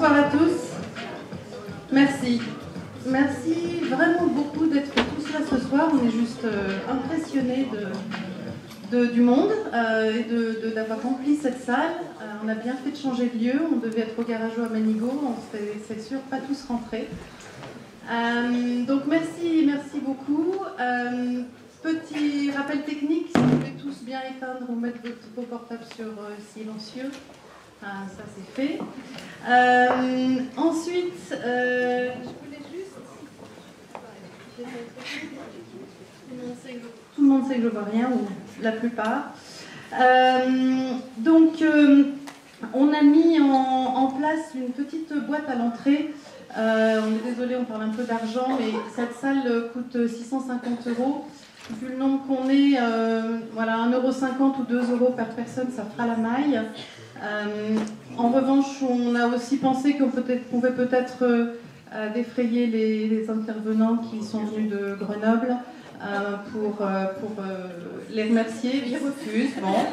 Bonsoir à tous. Merci. Merci vraiment beaucoup d'être tous là ce soir. On est juste impressionnés du monde et d'avoir rempli cette salle. On a bien fait de changer de lieu. On devait être au Garageau à Manigo. On serait, c'est sûr, pas tous rentrés. Donc merci beaucoup. Petit rappel technique, si vous voulez tous bien éteindre ou mettre vos portables sur silencieux. Ça c'est fait. Ensuite, je voulais juste... Tout le monde sait que je vois rien, ou la plupart. Donc, on a mis en place une petite boîte à l'entrée. On est désolé, on parle un peu d'argent, mais cette salle coûte 650 €. Vu le nombre qu'on est, voilà, 1,50 € ou 2 € par personne, ça fera la maille. En revanche, on a aussi pensé qu'on pouvait peut-être défrayer les intervenants qui sont venus de Grenoble pour les remercier. Ils refusent, bon,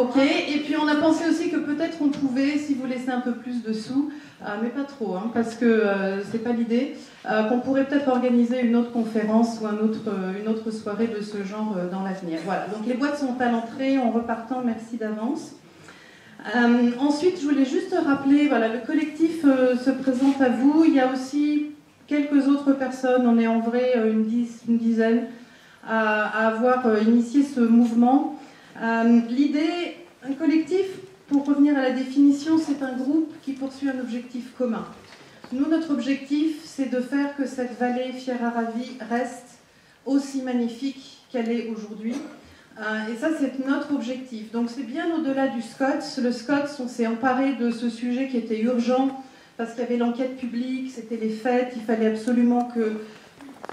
ok. Et puis on a pensé aussi que peut-être on pouvait, si vous laissez un peu plus de sous, mais pas trop, hein, parce que c'est pas l'idée, qu'on pourrait peut-être organiser une autre conférence ou une autre soirée de ce genre dans l'avenir. Voilà, donc les boîtes sont à l'entrée, en repartant, merci d'avance. Ensuite, je voulais juste rappeler, voilà, le collectif se présente à vous. Il y a aussi quelques autres personnes, on est en vrai une dizaine, à avoir initié ce mouvement. L'idée, un collectif, pour revenir à la définition, c'est un groupe qui poursuit un objectif commun. Nous, notre objectif, c'est de faire que cette vallée Fier-Aravis reste aussi magnifique qu'elle est aujourd'hui. Et ça, c'est notre objectif. Donc, c'est bien au-delà du SCOTS. Le SCOTS, on s'est emparé de ce sujet qui était urgent parce qu'il y avait l'enquête publique, c'était les fêtes, il fallait absolument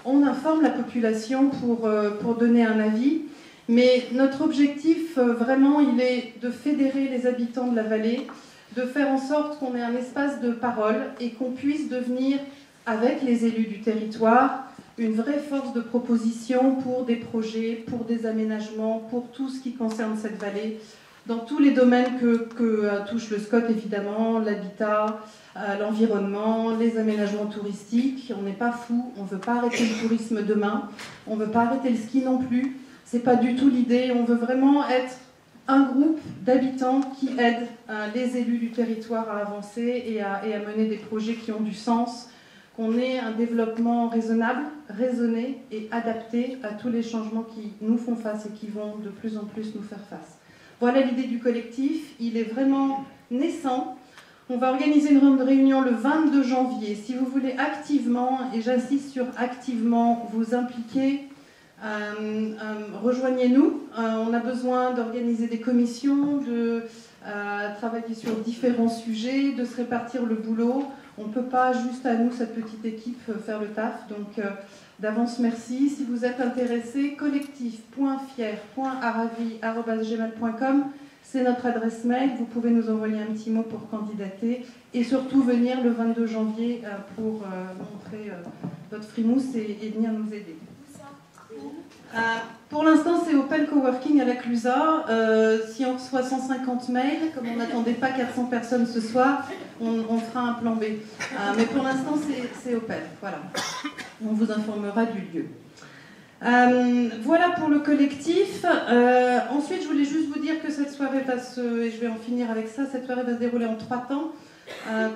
qu'on informe la population pour donner un avis. Mais notre objectif, vraiment, il est de fédérer les habitants de la vallée, de faire en sorte qu'on ait un espace de parole et qu'on puisse devenir, avec les élus du territoire, une vraie force de proposition pour des projets, pour des aménagements, pour tout ce qui concerne cette vallée, dans tous les domaines que touche le SCOT, évidemment, l'habitat, l'environnement, les aménagements touristiques. On n'est pas fous, on ne veut pas arrêter le tourisme demain, on ne veut pas arrêter le ski non plus, c'est pas du tout l'idée, on veut vraiment être un groupe d'habitants qui aident les élus du territoire à avancer et à mener des projets qui ont du sens, qu'on ait un développement raisonnable, raisonné et adapté à tous les changements qui nous font face et qui vont de plus en plus nous faire face. Voilà l'idée du collectif, il est vraiment naissant. On va organiser une réunion le 22 janvier. Si vous voulez activement, et j'insiste sur activement, vous impliquer, rejoignez-nous. On a besoin d'organiser des commissions, de travailler sur différents sujets, de se répartir le boulot. On ne peut pas juste à nous, cette petite équipe, faire le taf. Donc d'avance, merci. Si vous êtes intéressé, collectif.fier.aravis@gmail.com, c'est notre adresse mail. Vous pouvez nous envoyer un petit mot pour candidater. Et surtout venir le 22 janvier pour montrer votre frimousse et venir nous aider. Pour l'instant, c'est Open Coworking à la Clusa. Si on reçoit 150 mails, comme on n'attendait pas 400 personnes ce soir, on fera un plan B. Mais pour l'instant, c'est Open. Voilà. On vous informera du lieu. Voilà pour le collectif. Ensuite, je voulais juste vous dire que cette soirée et je vais en finir avec ça, cette soirée va se dérouler en 3 temps.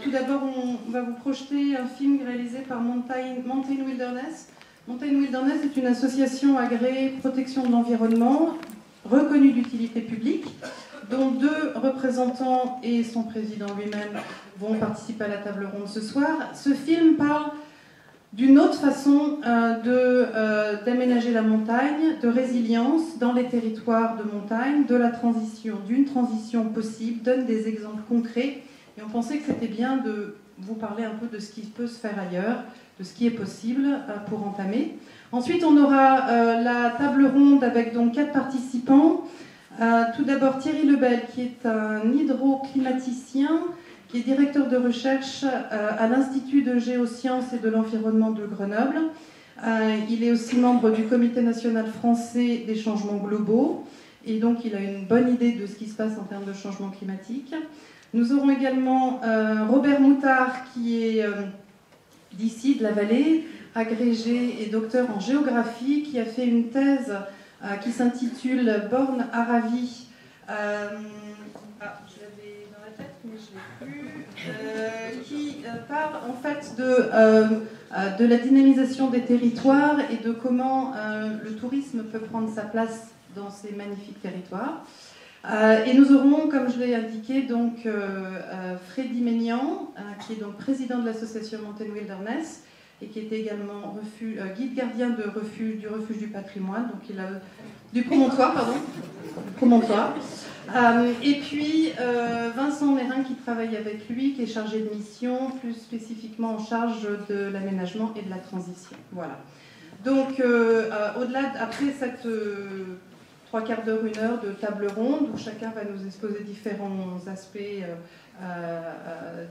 Tout d'abord, on va vous projeter un film réalisé par Mountain Wilderness. Mountain Wilderness est une association agréée protection de l'environnement, reconnue d'utilité publique, dont 2 représentants et son président lui-même vont participer à la table ronde ce soir. Ce film parle d'une autre façon d'aménager la montagne, de résilience dans les territoires de montagne, de la transition, d'une transition possible, donne des exemples concrets. Et on pensait que c'était bien de vous parler un peu de ce qui peut se faire ailleurs, de ce qui est possible pour entamer. Ensuite, on aura la table ronde avec donc 4 participants. Tout d'abord Thierry Lebel, qui est un hydroclimaticien, qui est directeur de recherche à l'Institut de géosciences et de l'environnement de Grenoble. Il est aussi membre du Comité national français des changements globaux, et donc il a une bonne idée de ce qui se passe en termes de changement climatique. Nous aurons également Robert Moutard, qui est d'ici, de la vallée, agrégé et docteur en géographie, qui a fait une thèse qui s'intitule Born Aravi. Je l'avais dans la tête, mais je ne l'ai plus. Qui parle en fait de la dynamisation des territoires et de comment le tourisme peut prendre sa place dans ces magnifiques territoires. Et nous aurons, comme je l'ai indiqué, donc Freddy Maignan, qui est donc président de l'association Mountain Wilderness et qui était également guide gardien du refuge du patrimoine, donc il a du promontoire, pardon, promontoire. Et puis Vincent Mérin qui travaille avec lui, qui est chargé de mission, plus spécifiquement en charge de l'aménagement et de la transition. Voilà. Donc au-delà, après cette 3/4 d'heure, 1 heure de table ronde où chacun va nous exposer différents aspects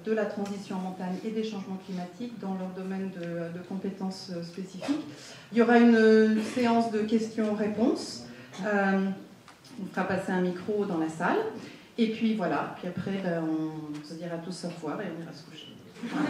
de la transition en montagne et des changements climatiques dans leur domaine de compétences spécifiques. Il y aura une séance de questions-réponses. On fera passer un micro dans la salle. Et puis voilà, puis après on se dira tous au revoir et on ira se coucher. Voilà.